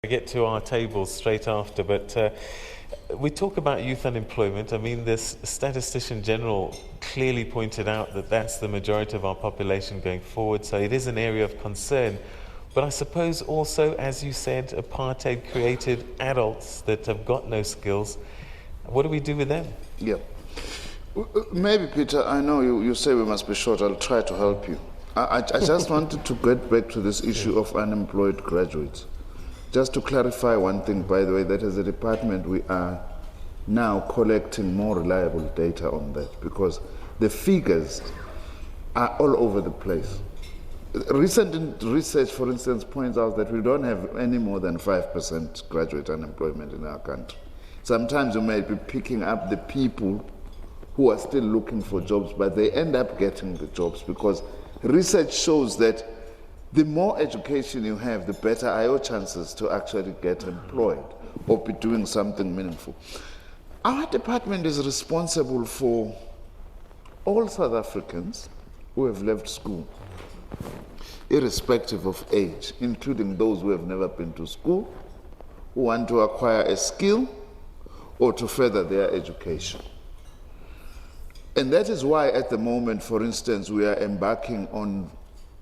get to our tables straight after, but we talk about youth unemployment. I mean, this Statistician General clearly pointed out that that's the majority of our population going forward, so it is an area of concern. But I suppose also, as you said, apartheid created adults that have got no skills. What do we do with them? Yeah. Maybe, Peter, I know you say we must be short. I'll try to help you. I just wanted to get back to this issue of unemployed graduates. Just to clarify one thing, by the way, that as a department we are now collecting more reliable data on that because the figures are all over the place. Recent research, for instance, points out that we don't have any more than 5% graduate unemployment in our country. Sometimes you may be picking up the people who are still looking for jobs, but they end up getting the jobs because research shows that the more education you have, the better are your chances to actually get employed or be doing something meaningful. Our department is responsible for all South Africans who have left school, irrespective of age, including those who have never been to school, who want to acquire a skill or to further their education. And that is why at the moment, for instance, we are embarking on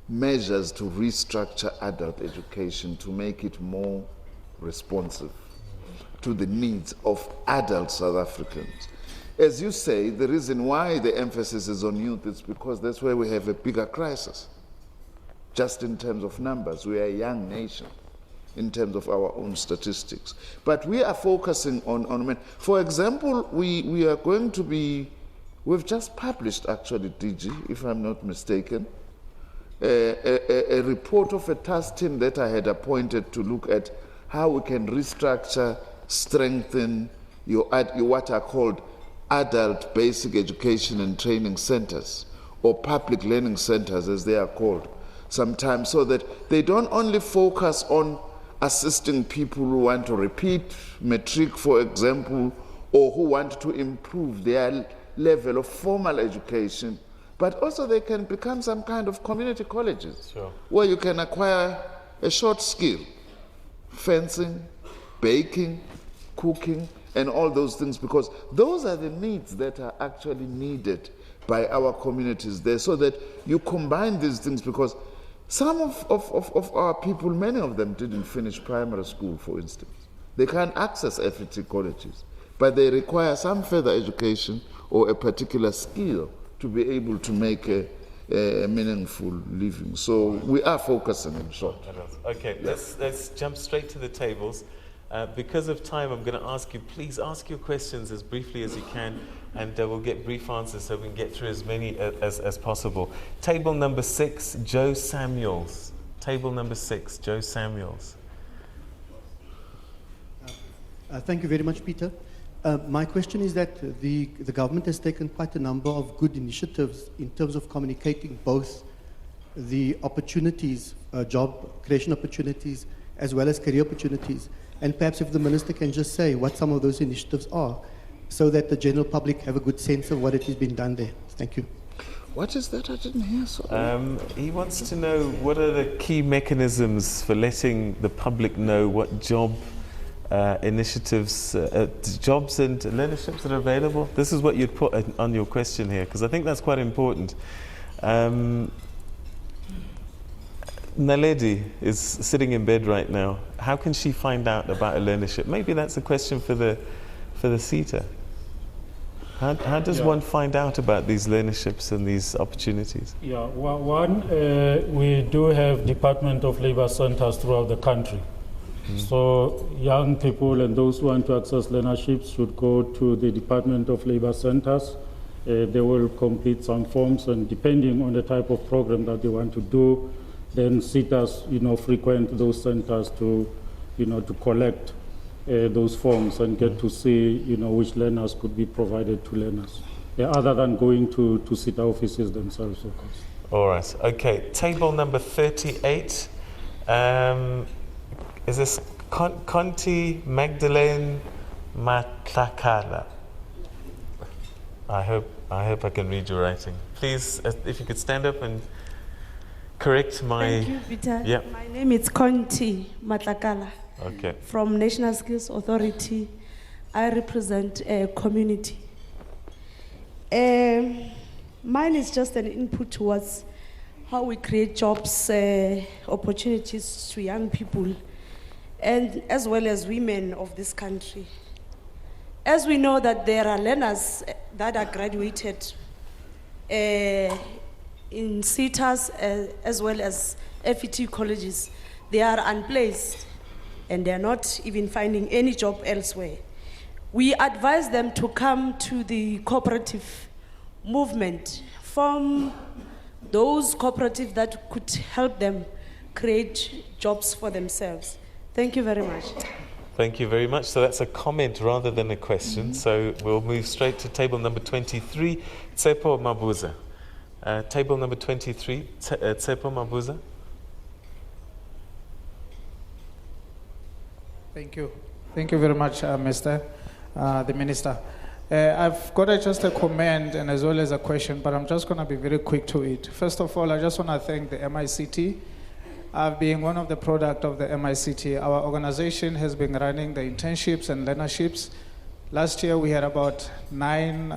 measures to restructure adult education to make it more responsive to the needs of adult South Africans. As you say, the reason why the emphasis is on youth is because that's where we have a bigger crisis. Just in terms of numbers, we are a young nation in terms of our own statistics. But we are focusing on men. For example, we are going to be, we've just published actually, DG, if I'm not mistaken, a report of a task team that I had appointed to look at how we can restructure, strengthen your what are called adult basic education and training centers, or public learning centers as they are called sometimes, so that they don't only focus on assisting people who want to repeat matric, for example, or who want to improve their level of formal education, but also they can become some kind of community colleges where you can acquire a short skill, fencing, baking, cooking, and all those things, because those are the needs that are actually needed by our communities there, so that you combine these things, because some of our people, many of them didn't finish primary school, for instance. They can't access FET colleges, but they require some further education or a particular skill to be able to make a meaningful living. So we are focusing in short. Okay, yeah. Let's jump straight to the tables. Because of time, I'm going to ask you, please ask your questions as briefly as you can, and we'll get brief answers so we can get through as many as possible. Table number 6, Joe Samuels. Table number 6, Joe Samuels. Thank you very much, Peter. My question is that the government has taken quite a number of good initiatives in terms of communicating both the opportunities, job creation opportunities, as well as career opportunities. And perhaps if the minister can just say what some of those initiatives are, so that the general public have a good sense of what it has been done there. Thank you. What is that? I didn't hear. He wants to know what are the key mechanisms for letting the public know what job initiatives, jobs and learnerships that are available. This is what you'd put on your question here, because I think that's quite important. Naledi is sitting in bed right now. How can she find out about a learnership? Maybe that's a question for the SETA. How does one find out about these learnerships and these opportunities? Yeah, one, we do have Department of Labor centers throughout the country. So young people and those who want to access learnerships should go to the Department of Labor centers. They will complete some forms, and depending on the type of program that they want to do, then SETAs, frequent those centers to, to collect those forms and get to see, which learners could be provided to learners, other than going to SETA offices themselves, of course. All right. Okay. Table number 38. Is this Conti Magdalene Matlakala? I hope I can read your writing. Please, if you could stand up and correct my... Thank you, Peter. Yeah. My name is Conti Matlakala. Okay. From National Skills Authority, I represent a community. Mine is just an input towards how we create jobs, opportunities to young people, and as well as women of this country. As we know that there are learners that are graduated in CETAs as well as FET colleges, they are unplaced and they are not even finding any job elsewhere. We advise them to come to the cooperative movement, form those cooperatives that could help them create jobs for themselves. Thank you very much. Thank you very much. So that's a comment rather than a question. So we'll move straight to table number 23, Tsepo Mabuza. Table number 23, Tsepo Mabuza. Thank you. Thank you very much, Mr. The Minister. I've got just a comment and as well as a question, but I'm just going to be very quick to it. First of all, I just want to thank the MICT. Being one of the product of the MICT, our organization has been running the internships and learnerships. Last year, we had about 9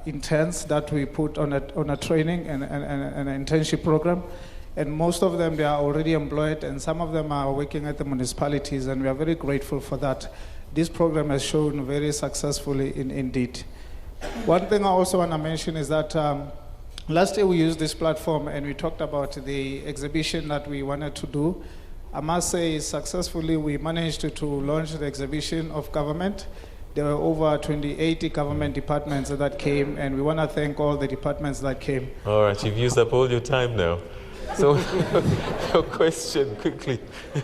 interns that we put on a training and an internship program. And most of them, they are already employed, and some of them are working at the municipalities, and we are very grateful for that. This program has shown very successfully indeed. One thing I also want to mention is that last year we used this platform and we talked about the exhibition that we wanted to do. I must say successfully we managed to launch the exhibition of government. There were over 28 government departments that came, and we want to thank all the departments that came. All right, you've used up all your time now. So, your question, quickly.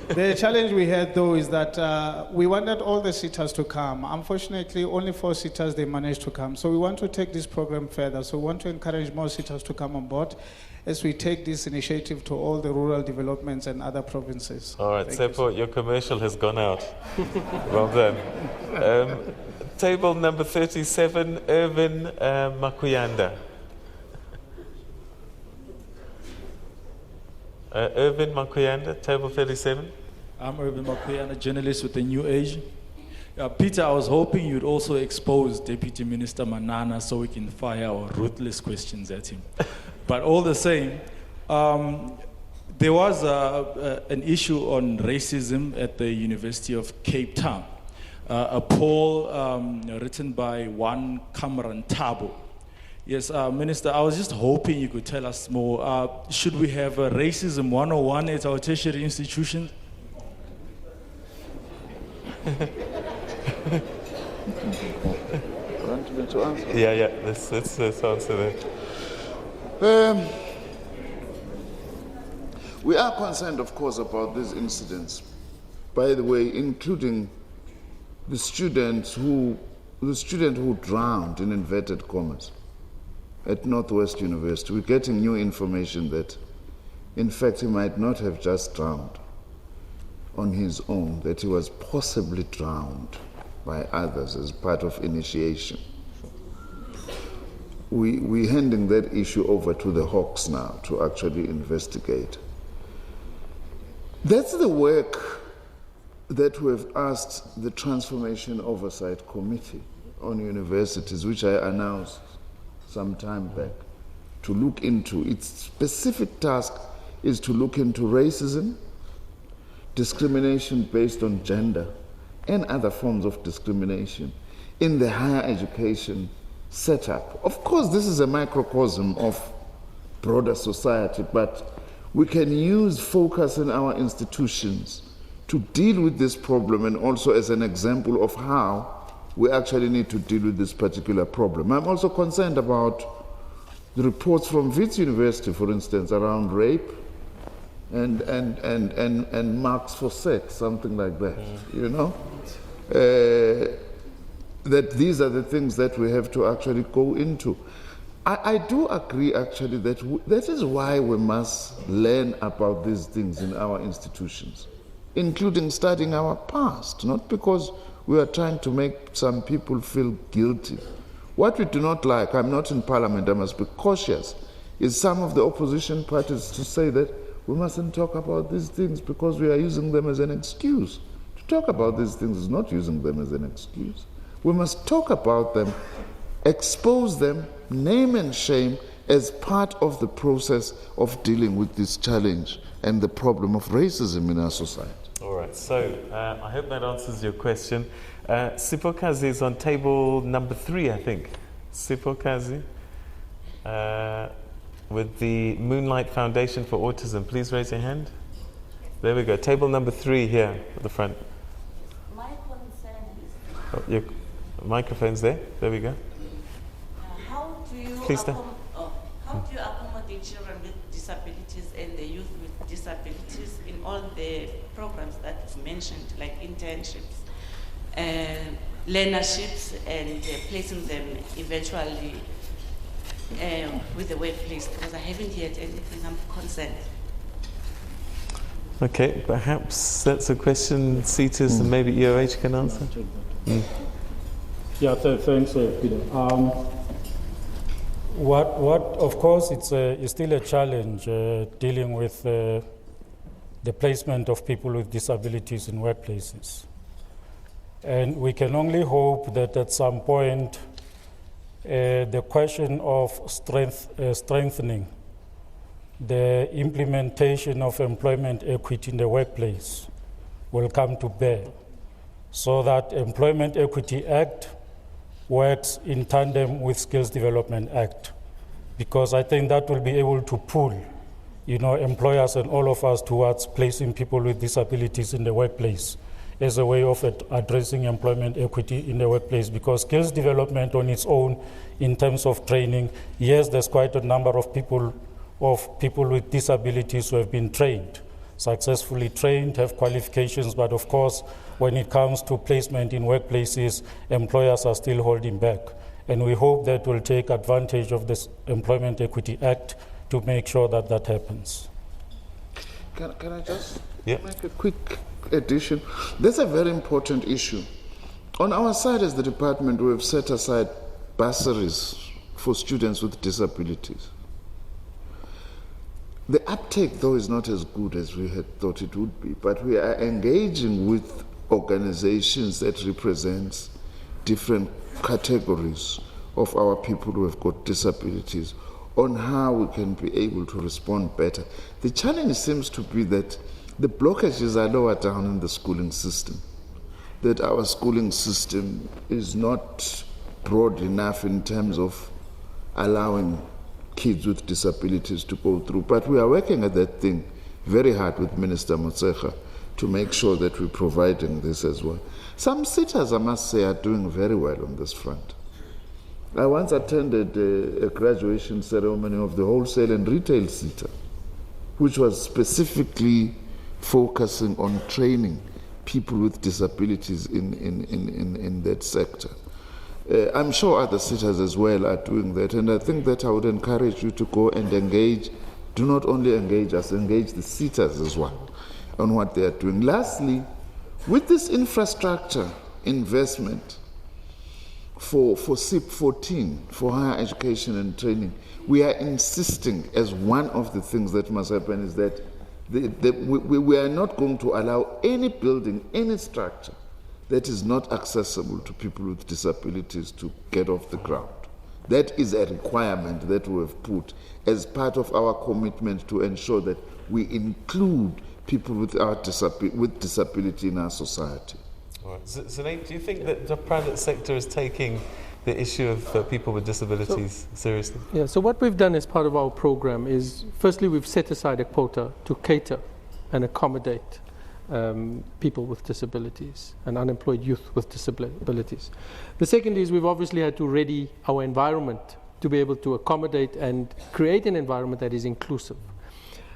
The challenge we had, though, is that we wanted all the sitters to come. Unfortunately, only 4 sitters, they managed to come. So we want to take this program further. So we want to encourage more sitters to come on board as we take this initiative to all the rural developments and other provinces. All right, Thank Tsepo, your commercial has gone out. Well done. Table number 37, Irvin Makuyanda. Irvin Makuyanda, table 37. I'm Irvin Makuyanda, journalist with the New Age. Peter, I was hoping you'd also expose Deputy Minister Manana so we can fire our ruthless questions at him. But all the same, there was an issue on racism at the University of Cape Town. A poll written by one Cameron Tabo. Yes, Minister, I was just hoping you could tell us more. Should we have a racism 101 at our tertiary institutions? Want me to answer? Yeah, let's answer that. We are concerned, of course, about these incidents. By the way, including the student who drowned, in inverted commas, at Northwest University. We're getting new information that, in fact, he might not have just drowned on his own, that he was possibly drowned by others as part of initiation. We're handing that issue over to the Hawks now to actually investigate. That's the work that we've asked the Transformation Oversight Committee on Universities, which I announced some time back, to look into. Its specific task is to look into racism, discrimination based on gender, and other forms of discrimination in the higher education setup. Of course, this is a microcosm of broader society, but we can use focus in our institutions to deal with this problem, and also as an example of how we actually need to deal with this particular problem. I'm also concerned about the reports from Wits University, for instance, around rape and marks for sex, something like that, you know? That these are the things that we have to actually go into. I do agree, actually, that that is why we must learn about these things in our institutions, including studying our past, not because we are trying to make some people feel guilty. What we do not like, I'm not in Parliament, I must be cautious, is some of the opposition parties to say that We mustn't talk about these things because we are using them as an excuse. To talk about these things is not using them as an excuse. We must talk about them, expose them, name and shame as part of the process of dealing with this challenge and the problem of racism in our society. All right, so I hope that answers your question. Sipokazi is on table number 3, I think. Sipokazi, with the Moonlight Foundation for Autism. Please raise your hand. There we go. Table number 3 here at the front. My concern is Oh, your microphone's there. There we go. how do you Please stand. how do you accommodate children with disabilities and the youth with disabilities in all the programs that you've mentioned, like internships, learnerships, and placing them eventually with the workplace? Because I haven't heard anything. I'm concerned. Okay, perhaps that's a question CETUS and maybe EOH can answer. Yeah, thanks, Peter. Of course, it's still a challenge dealing with the placement of people with disabilities in workplaces. And we can only hope that at some point, the question of strengthening the implementation of employment equity in the workplace will come to bear, so that Employment Equity Act works in tandem with Skills Development Act, because I think that will be able to pull, employers and all of us towards placing people with disabilities in the workplace as a way of addressing employment equity in the workplace. Because skills development on its own, in terms of training, yes, there's quite a number of people with disabilities who have been trained, successfully trained, have qualifications, but of course, when it comes to placement in workplaces, employers are still holding back. And we hope that we'll take advantage of this Employment Equity Act to make sure that that happens. Can I just Yeah. make a quick addition? That's a very important issue. On our side as the department, we have set aside bursaries for students with disabilities. The uptake, though, is not as good as we had thought it would be, but we are engaging with organizations that represent different categories of our people who have got disabilities on how we can be able to respond better. The challenge seems to be that the blockages are lower down in the schooling system, that our schooling system is not broad enough in terms of allowing kids with disabilities to go through. But we are working at that thing very hard with Minister Motshekga to make sure that we're providing this as well. Some SETAs, I must say, are doing very well on this front. I once attended a graduation ceremony of the wholesale and retail SETA, which was specifically focusing on training people with disabilities in that sector. I'm sure other SETAs as well are doing that, and I think that I would encourage you to go and engage. Do not only engage us, engage the SETAs as well on what they are doing. Lastly, with this infrastructure investment for CIP 14, for higher education and training, we are insisting as one of the things that must happen is that we are not going to allow any building, any structure that is not accessible to people with disabilities to get off the ground. That is a requirement that we have put as part of our commitment to ensure that we include people with disability in our society. All right. Sinead, do you think that the private sector is taking the issue of people with disabilities seriously? Yeah, so what we've done as part of our program is, firstly, we've set aside a quota to cater and accommodate people with disabilities and unemployed youth with disabilities. The second is we've obviously had to ready our environment to be able to accommodate and create an environment that is inclusive.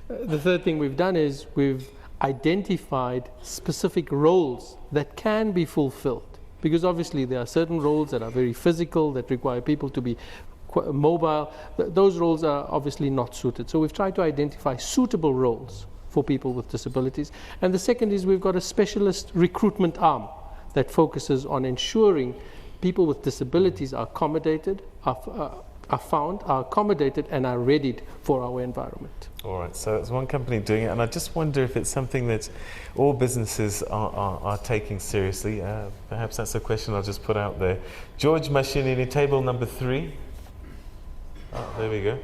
The third thing we've done is we've identified specific roles that can be fulfilled, because obviously there are certain roles that are very physical, that require people to be mobile. Those roles are obviously not suited. So we've tried to identify suitable roles for people with disabilities. And the second is we've got a specialist recruitment arm that focuses on ensuring people with disabilities are accommodated, are are found, are accommodated, and are readied for our environment. All right, so it's one company doing it, and I just wonder if it's something that all businesses are taking seriously. Perhaps that's a question I'll just put out there. George Mashinini, table number 3. Oh, there we go.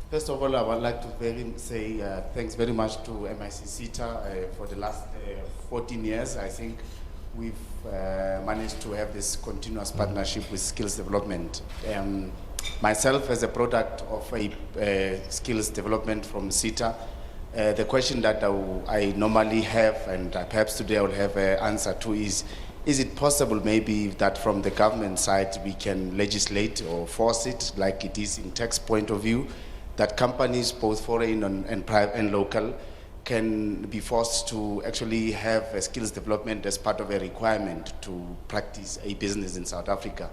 First of all, I would like to say thanks very much to MIC CETA for the last 14 years. I think we've managed to have this continuous partnership with skills development. Myself, as a product of a skills development from CETA, the question that I normally have, and perhaps today I will have an answer to, is it possible maybe that from the government side we can legislate or force it, like it is in tax point of view, that companies, both foreign and private and local, can be forced to actually have a skills development as part of a requirement to practice a business in South Africa.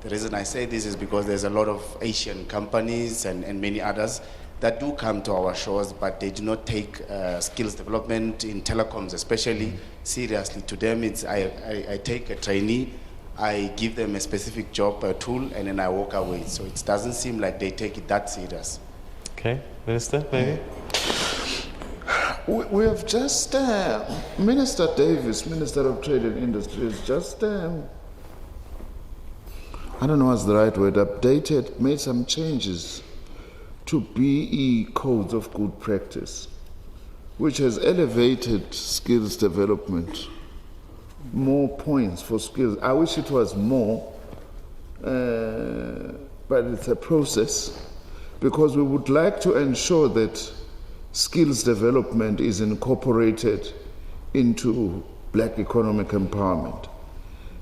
The reason I say this is because there's a lot of Asian companies and many others that do come to our shores, but they do not take skills development in telecoms especially seriously. To them, it's I take a trainee, I give them a specific job, a tool, and then I walk away. So it doesn't seem like they take it that serious. Okay, Minister, maybe? We have just, Minister Davis, Minister of Trade and Industry, has just, I don't know what's the right word, updated, made some changes to BE codes of good practice, which has elevated skills development, more points for skills. I wish it was more, but it's a process, because we would like to ensure that skills development is incorporated into black economic empowerment.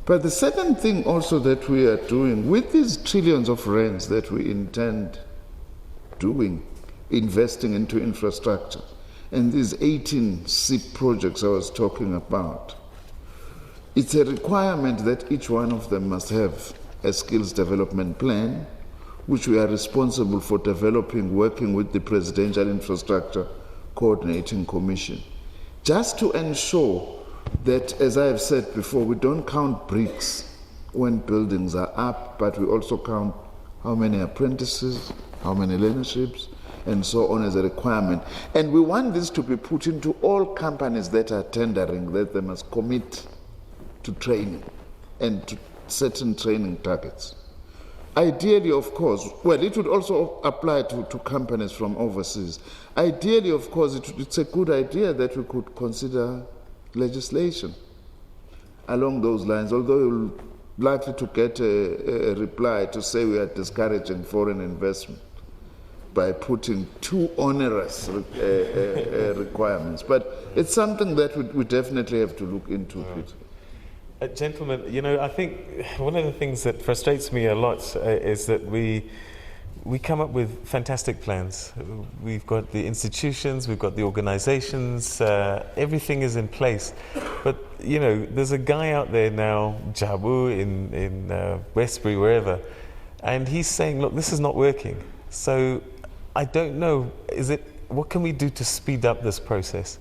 But the second thing also that we are doing with these trillions of rands that we intend doing, investing into infrastructure, and these 18 SIP projects I was talking about, it's a requirement that each one of them must have a skills development plan, which we are responsible for developing, working with the Presidential Infrastructure Coordinating Commission, just to ensure that, as I have said before, we don't count bricks when buildings are up, but we also count how many apprentices, how many learnerships, and so on as a requirement. And we want this to be put into all companies that are tendering, that they must commit to training and to certain training targets. Ideally, of course, well, it would also apply to companies from overseas. Ideally, of course, it's a good idea that we could consider legislation along those lines, although you're likely to get a reply to say we are discouraging foreign investment by putting too onerous requirements. But it's something that we definitely have to look into, Peter. Gentlemen, you know, I think one of the things that frustrates me a lot is that we come up with fantastic plans. We've got the institutions, we've got the organizations, everything is in place. But, you know, there's a guy out there now, Jabu in Westbury, wherever, and he's saying, look, this is not working. So I don't know, what can we do to speed up this process?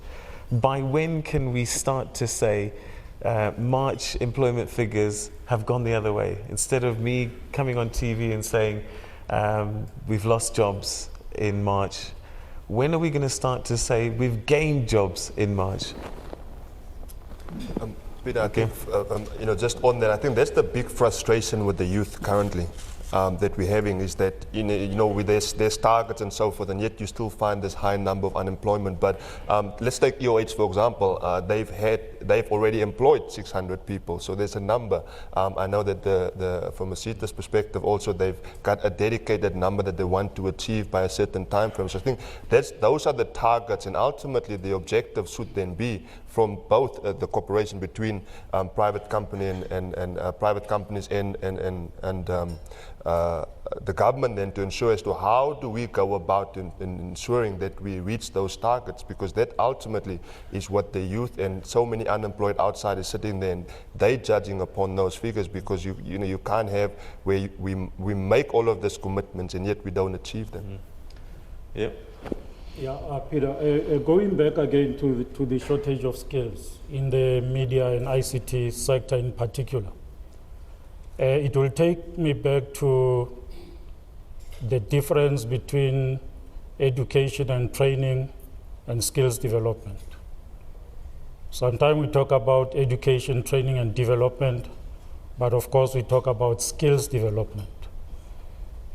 By when can we start to say, March employment figures have gone the other way? Instead of me coming on TV and saying we've lost jobs in March, when are we going to start to say we've gained jobs in March? Peter, I think, you know, just on that, I think that's the big frustration with the youth currently. That we're having is that, you know, with there's targets and so forth, and yet you still find this high number of unemployment. But let's take EOH, for example. They've already employed 600 people, so there's a number. I know that from a CETA's perspective also, they've got a dedicated number that they want to achieve by a certain time frame. So I think those are the targets, and ultimately the objective should then be from both the cooperation between private company and private companies and the government, then, to ensure as to how do we go about in ensuring that we reach those targets, because that ultimately is what the youth and so many unemployed outsiders sitting there and they judging upon those figures, because you can't have where we make all of these commitments and yet we don't achieve them. Yep. Yeah, Peter, going back again to the shortage of skills in the media and ICT sector in particular, it will take me back to the difference between education and training and skills development. Sometimes we talk about education, training, and development, but of course we talk about skills development.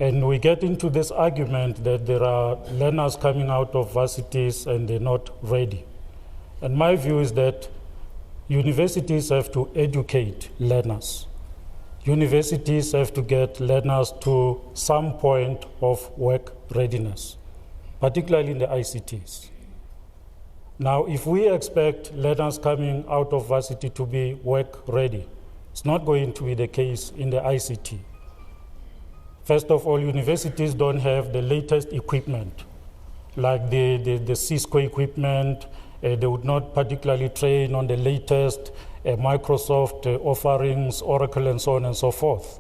And we get into this argument that there are learners coming out of varsities and they're not ready. And my view is that universities have to educate learners. Universities have to get learners to some point of work readiness, particularly in the ICTs. Now, if we expect learners coming out of varsity to be work ready, it's not going to be the case in the ICT. First of all, universities don't have the latest equipment, like the Cisco equipment. They would not particularly train on the latest Microsoft offerings, Oracle, and so on and so forth.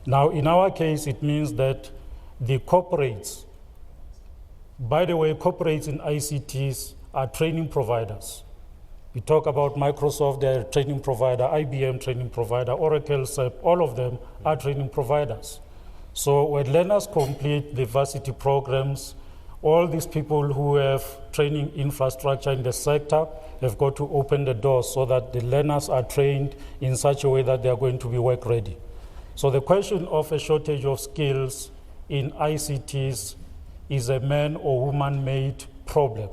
Now, in our case, it means that the corporates, by the way, corporates in ICTs are training providers. We talk about Microsoft, they're a training provider, IBM training provider, Oracle, SAP, all of them are training providers. So when learners complete the varsity programs, all these people who have training infrastructure in the sector have got to open the doors so that the learners are trained in such a way that they are going to be work ready. So the question of a shortage of skills in ICTs is a man or woman made problem.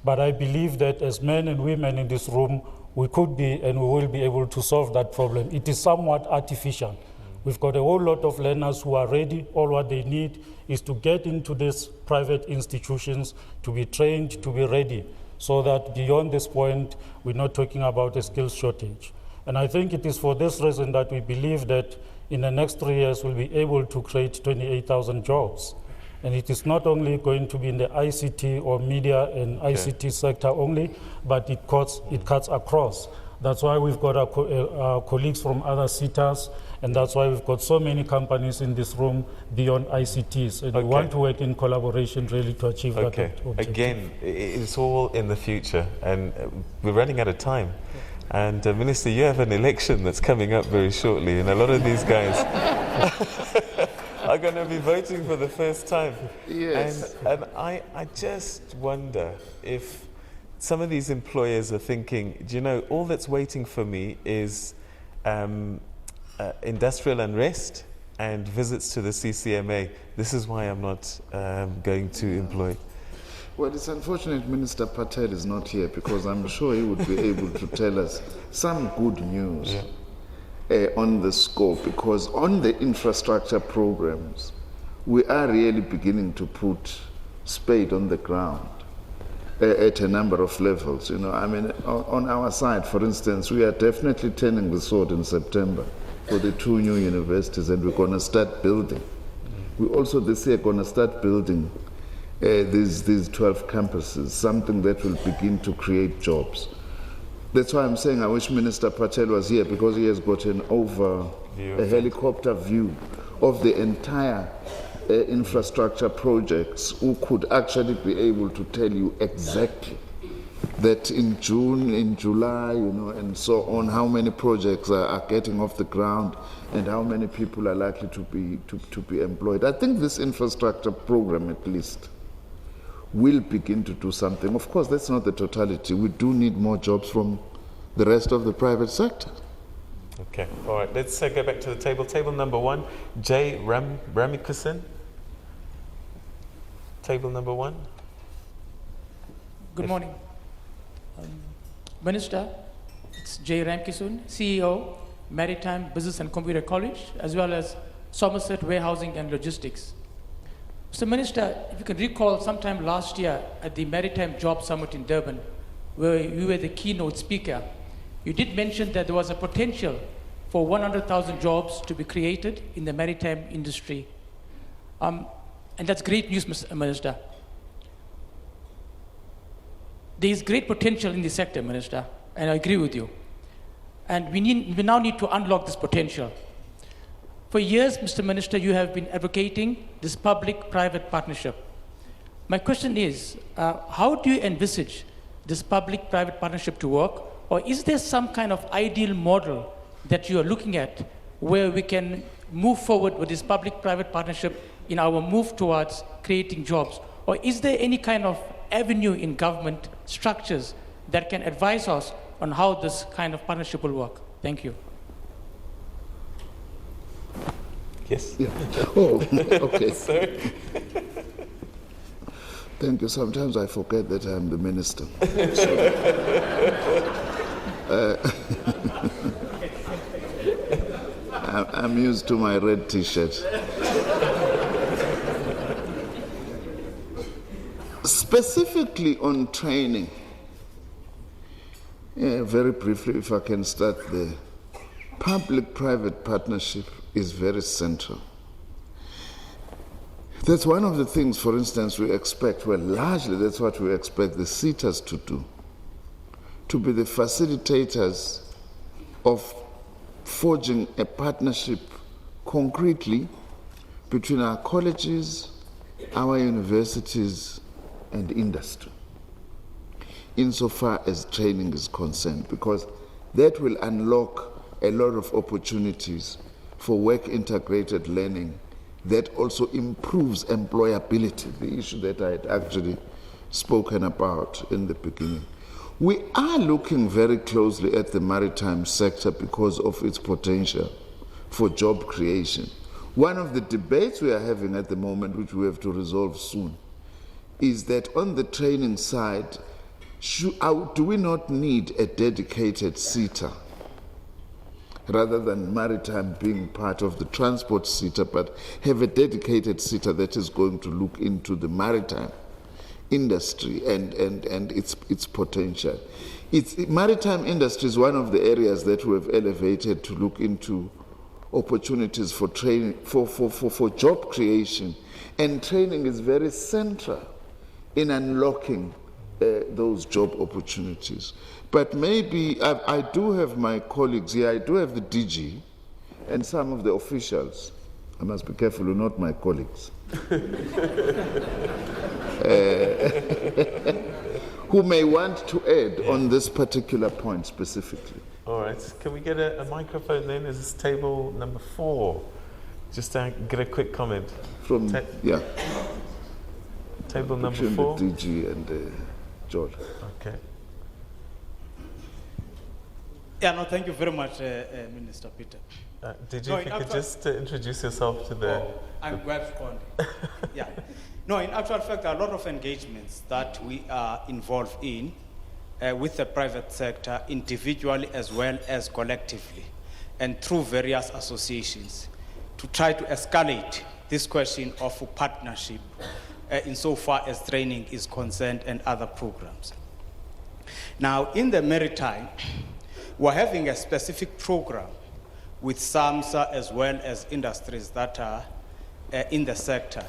But I believe that as men and women in this room, we could be and we will be able to solve that problem. It is somewhat artificial. We've got a whole lot of learners who are ready. All what they need is to get into these private institutions, to be trained, to be ready, so that beyond this point, we're not talking about a skills shortage. And I think it is for this reason that we believe that in the next 3 years, we'll be able to create 28,000 jobs. And it is not only going to be in the ICT or media and ICT sector only, but it cuts across. That's why we've got our colleagues from other sectors, and that's why we've got so many companies in this room beyond ICTs. And we want to work in collaboration really to achieve that objective. Again, it's all in the future, and we're running out of time. And Minister, you have an election that's coming up very shortly, and a lot of these guys are going to be voting for the first time. Yes. And I just wonder if some of these employers are thinking, do you know, all that's waiting for me is industrial unrest and visits to the CCMA. This is why I'm not going to employ. Well, it's unfortunate Minister Patel is not here, because I'm sure he would be able to tell us some good news on the scope, because on the infrastructure programs, we are really beginning to put spade on the ground at a number of levels. You know, I mean, on our side, for instance, we are definitely turning the sword in September for the 2 new universities, and we're going to start building. We also this year going to start building these 12 campuses, something that will begin to create jobs. That's why I'm saying I wish Minister Patel was here, because he has got a helicopter view of the entire infrastructure projects, who could actually be able to tell you exactly that in June, in July, you know, and so on, how many projects are getting off the ground and how many people are likely to be employed. I think this infrastructure program, at least, will begin to do something. Of course, that's not the totality. We do need more jobs from the rest of the private sector. Okay, all right, let's go back to the table. Table number 1, Jay Ramikisson. Table number 1. Good morning. Minister, it's Jay Ramkissoon, CEO, Maritime Business and Computer College, as well as Somerset Warehousing and Logistics. Mr. Minister, if you can recall, sometime last year at the Maritime Job Summit in Durban, where you were the keynote speaker, you did mention that there was a potential for 100,000 jobs to be created in the maritime industry. And that's great news, Mr. Minister. There is great potential in the sector, Minister, and I agree with you. And we now need to unlock this potential. For years, Mr. Minister, you have been advocating this public-private partnership. My question is, how do you envisage this public-private partnership to work? Or is there some kind of ideal model that you are looking at where we can move forward with this public-private partnership in our move towards creating jobs? Or is there any kind of avenue in government structures that can advise us on how this kind of partnership will work? Thank you. Yes. Yeah. Oh, okay. Sorry. Thank you. Sometimes I forget that I'm the minister. I'm used to my red T-shirt. Specifically on training, very briefly, if I can start there, public-private partnership is very central. That's one of the things, for instance, we expect, well, largely that's what we expect the SETAs to do, to be the facilitators of forging a partnership concretely between our colleges, our universities, and industry, insofar as training is concerned, because that will unlock a lot of opportunities for work-integrated learning that also improves employability, the issue that I had actually spoken about in the beginning. We are looking very closely at the maritime sector because of its potential for job creation. One of the debates we are having at the moment, which we have to resolve soon, is that on the training side, do we not need a dedicated SETA rather than maritime being part of the transport SETA, but have a dedicated SETA that is going to look into the maritime industry and its potential. Maritime industry is one of the areas that we have elevated to look into opportunities for training, for job creation, and training is very central in unlocking those job opportunities. But maybe I do have my colleagues here. I do have the DG and some of the officials. I must be careful, not my colleagues. Who may want to add on this particular point specifically. All right. Can we get a microphone then? Is this table number 4? Just to get a quick comment. From, yeah. Table number Between 4. the DG and George. Okay. Yeah, no, thank you very much, Minister Peter. Did you, if you could just introduce yourself to the... I'm Gwebs Konde. Yeah. No, in actual fact, there are a lot of engagements that we are involved in with the private sector, individually as well as collectively, and through various associations, to try to escalate this question of partnership insofar as training is concerned and other programs. Now, in the maritime, we're having a specific program with SAMSA as well as industries that are in the sector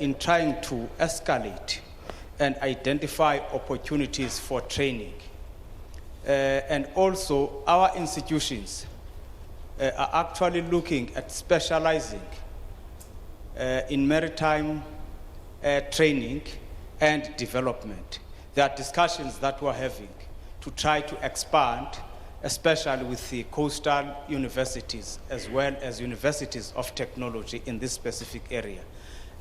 in trying to escalate and identify opportunities for training. And also, our institutions are actually looking at specializing in maritime training and development. There are discussions that we're having to try to expand, especially with the coastal universities as well as universities of technology in this specific area,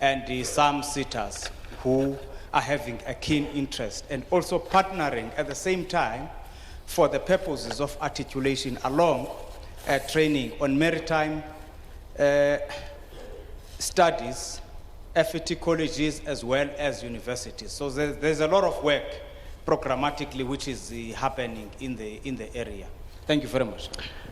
and some SETAs who are having a keen interest, and also partnering at the same time for the purposes of articulation along training on maritime studies, FET colleges as well as universities. So there's a lot of work programmatically which is happening in the area. Thank you very much.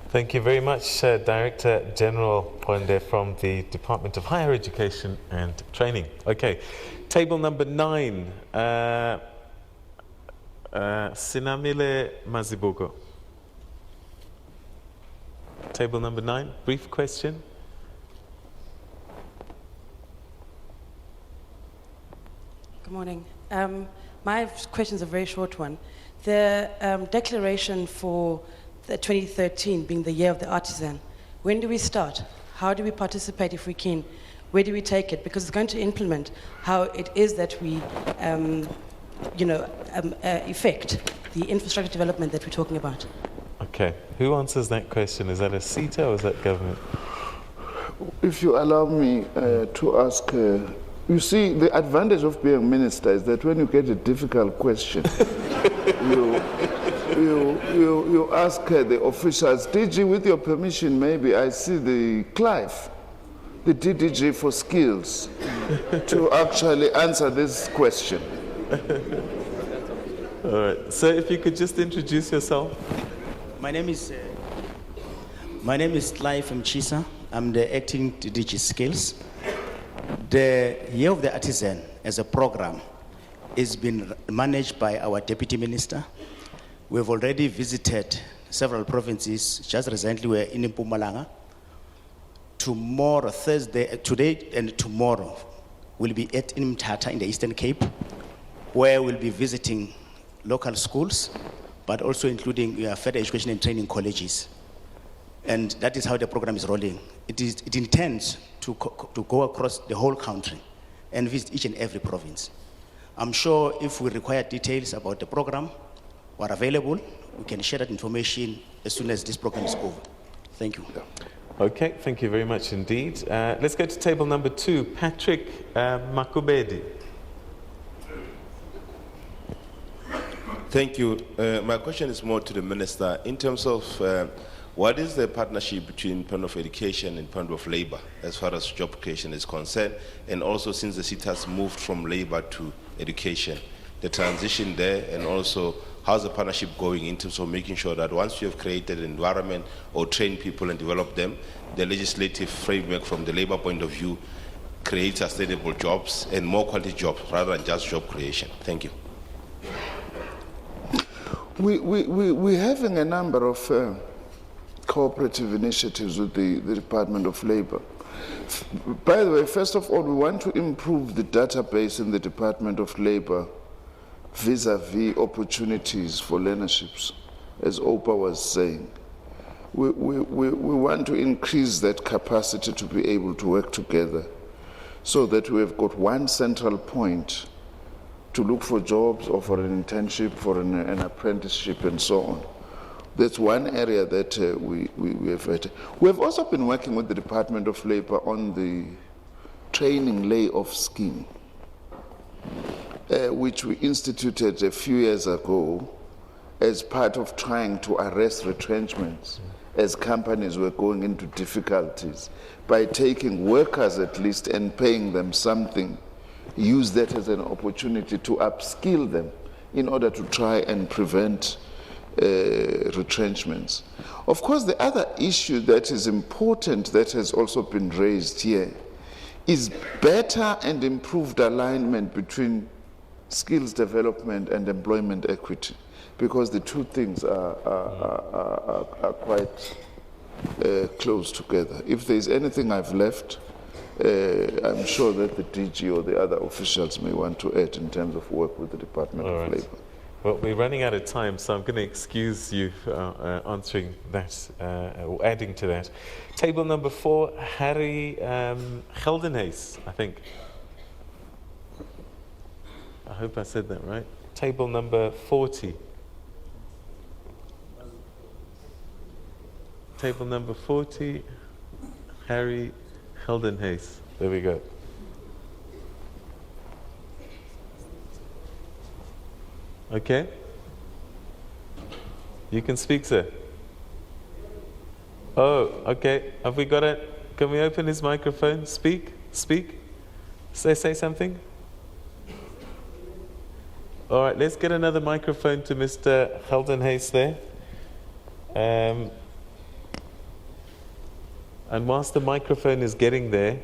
Thank you very much, Director General Konde from the Department of Higher Education and Training. Okay, table number 9, Sinamile Mazibuko. Table number 9, brief question. Good morning. My question is a very short one. The declaration for the 2013 being the year of the artisan, when do we start? How do we participate if we can? where do we take it? Because it's going to implement how it is that we, effect the infrastructure development that we're talking about. Okay. Who answers that question? Is that a SETA or is that government? If you allow me to ask, you see, the advantage of being minister is that when you get a difficult question, you ask the officials, DG, with your permission, maybe I see the Clive, the DDG for skills, to actually answer this question. All right. So if you could just introduce yourself. My name is Clive Mchisa. I'm the acting DG Skills. The Year of the Artisan as a program is being managed by our Deputy Minister. We've already visited several provinces. Just recently we're in Mpumalanga. Tomorrow, today and tomorrow, we'll be at Mthatha in the Eastern Cape, where we'll be visiting local schools, but also including further education and training colleges. And that is how the program is rolling. It intends to go across the whole country and visit each and every province. I'm sure if we require details about the program or available, we can share that information as soon as this program is over. Thank you. Okay, thank you very much indeed. Let's go to table number 2, Patrick Makubedi. Thank you. My question is more to the Minister. In terms of what is the partnership between Department of Education and Department of Labor as far as job creation is concerned, and also since the seat has moved from labor to education, the transition there, and also how's the partnership going in terms of making sure that once you have created an environment or trained people and developed them, the legislative framework from the labor point of view creates sustainable jobs and more quality jobs rather than just job creation. Thank you. We're having a number of cooperative initiatives with the Department of Labor. By the way, first of all, we want to improve the database in the Department of Labor vis-a-vis opportunities for learnerships, as Opa was saying. We want to increase that capacity to be able to work together so that we have got one central point to look for jobs or for an internship, for an apprenticeship, and so on. That's one area that we have had. We have also been working with the Department of Labor on the training layoff scheme, which we instituted a few years ago as part of trying to arrest retrenchments as companies were going into difficulties by taking workers at least and paying them something. Use that as an opportunity to upskill them in order to try and prevent retrenchments. Of course, the other issue that is important that has also been raised here is better and improved alignment between skills development and employment equity, because the two things are quite close together. If there's anything I've left, I'm sure that the DG or the other officials may want to add in terms of work with the Department of Labor. Well, we're running out of time, so I'm going to excuse you answering that or adding to that. Table number 4, Harry Geldenhuys, I think. I hope I said that right. Table number 40. Table number 40, Harry Geldenhuys. There we go. Okay. You can speak, sir. Oh, okay. Have we got it? Can we open his microphone? Speak. Speak. Say something. All right, let's get another microphone to Mr. Geldenhuys there. And whilst the microphone is getting there,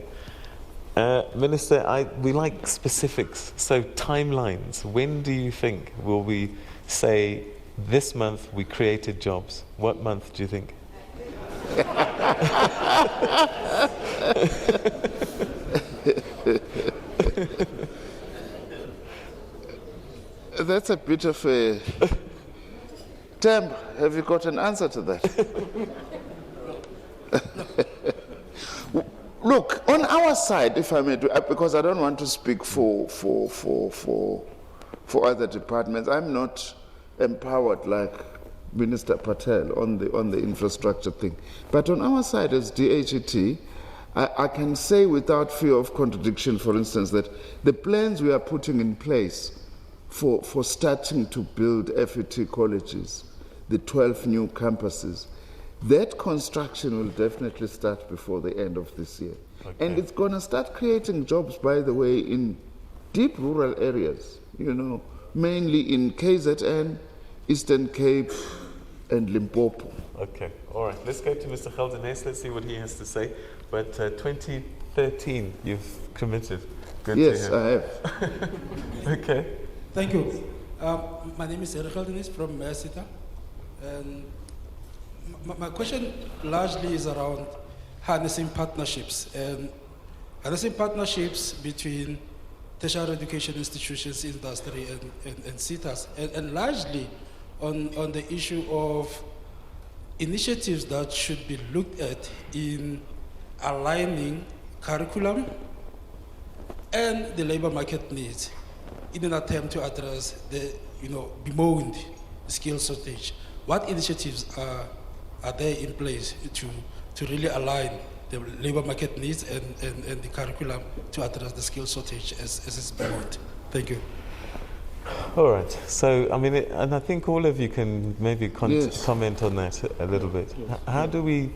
Minister, we like specifics, so timelines. When do you think will we say, this month we created jobs? What month do you think? That's a bit of a... Temp, have you got an answer to that? Look, on our our side, if I may, because I don't want to speak for other departments, I'm not empowered like Minister Patel on the infrastructure thing. But on our side as DHET, I can say without fear of contradiction, for instance, that the plans we are putting in place for starting to build FET colleges, the 12 new campuses, that construction will definitely start before the end of this year. Okay. And it's going to start creating jobs, by the way, in deep rural areas, mainly in KZN, Eastern Cape, and Limpopo. Okay, all right. Let's go to Mr. Geldenhuys. Let's see what he has to say. But 2013, you've committed. Good yes, to hear. I have. Okay. Thank you. My name is Eric Geldenhuys from SETA. And my question largely is around harnessing partnerships and harnessing partnerships between tertiary education institutions, industry, and SETAs, and largely on the issue of initiatives that should be looked at in aligning curriculum and the labor market needs in an attempt to address the bemoaned skill shortage. What initiatives are there in place to really align the labor market needs and the curriculum to address the skill shortage as is bemoaned? Thank you. All right. So, I mean, and I think all of you can maybe comment on that a little bit. How do we,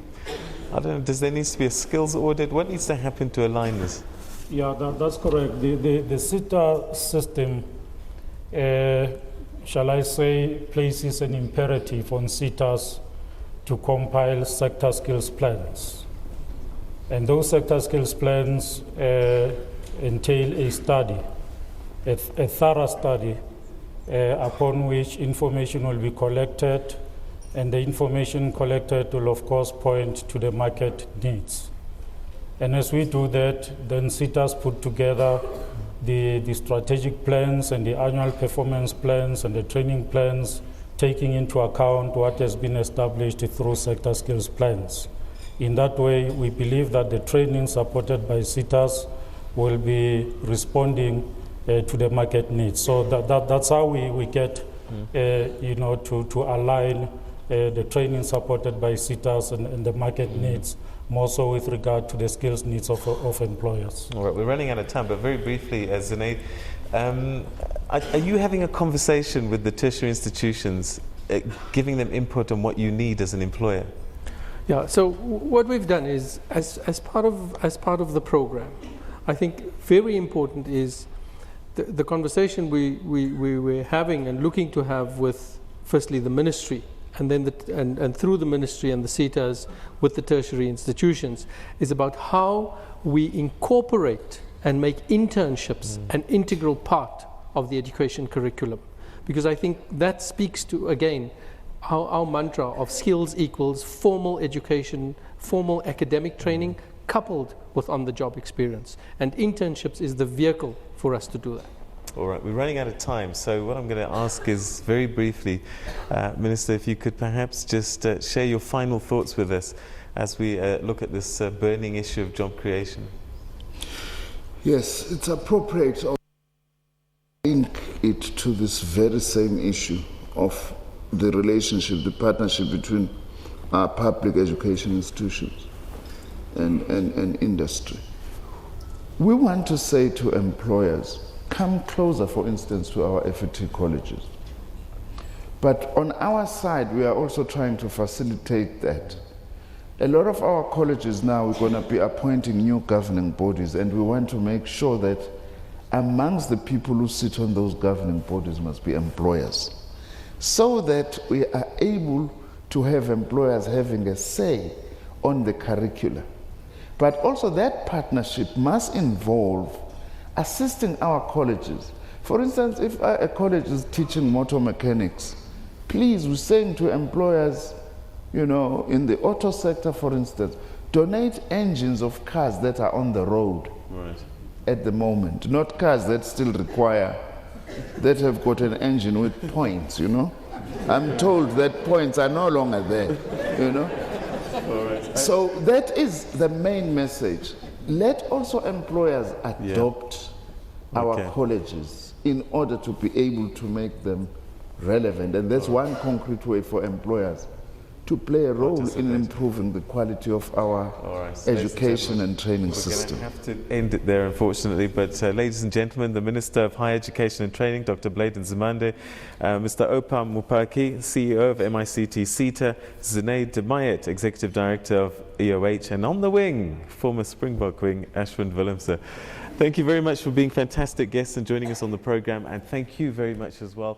I don't know, does there need to be a skills audit? What needs to happen to align this? Yeah, that's correct. The SETA system, shall I say, places an imperative on SETAs to compile sector skills plans. And those sector skills plans entail a study, a thorough study upon which information will be collected, and the information collected will of course point to the market needs. And as we do that, then SETAs put together the strategic plans and the annual performance plans and the training plans, taking into account what has been established through sector skills plans. In that way, we believe that the training supported by SETAs will be responding to the market needs. So that's how we get, to align the training supported by SETAs and the market needs, more so with regard to the skills needs of employers. All right, we're running out of time, but very briefly, Zunaid, are you having a conversation with the tertiary institutions, giving them input on what you need as an employer? Yeah, so what we've done is, as part of the program, I think very important is the conversation we were having and looking to have with, firstly, the ministry, and then and through the ministry and the SETAs with the tertiary institutions, is about how we incorporate and make internships an integral part of the education curriculum. Because I think that speaks to, again, our mantra of skills equals formal education, formal academic training, coupled with on-the-job experience. And internships is the vehicle for us to do that. All right, we're running out of time, so what I'm going to ask is, very briefly, Minister, if you could perhaps just share your final thoughts with us as we look at this burning issue of job creation. Yes, it's appropriate to link it to this very same issue of the relationship, the partnership between our public education institutions and industry. We want to say to employers, come closer, for instance, to our FET colleges. But on our side, we are also trying to facilitate that. A lot of our colleges now, we're going to be appointing new governing bodies, and we want to make sure that amongst the people who sit on those governing bodies must be employers, so that we are able to have employers having a say on the curricula. But also that partnership must involve assisting our colleges. For instance, if a college is teaching motor mechanics, please, we're saying to employers, in the auto sector, for instance, donate engines of cars that are on the road at the moment, not cars that still require, that have got an engine with points, I'm told that points are no longer there, So that is the main message, let also employers adopt our Okay. colleges in order to be able to make them relevant. And that's one concrete way for employers to play a role in improving the quality of our education and training system. We're going to have to end it there, unfortunately. But ladies and gentlemen, the Minister of Higher Education and Training, Dr. Bladen Zimande, Mr. Opam Mupaki, CEO of MICT CETA, Zunaid Mayet, Executive Director of EOH, and on the wing, former Springbok wing, Ashwin Willemse. Thank you very much for being fantastic guests and joining us on the program, and thank you very much as well.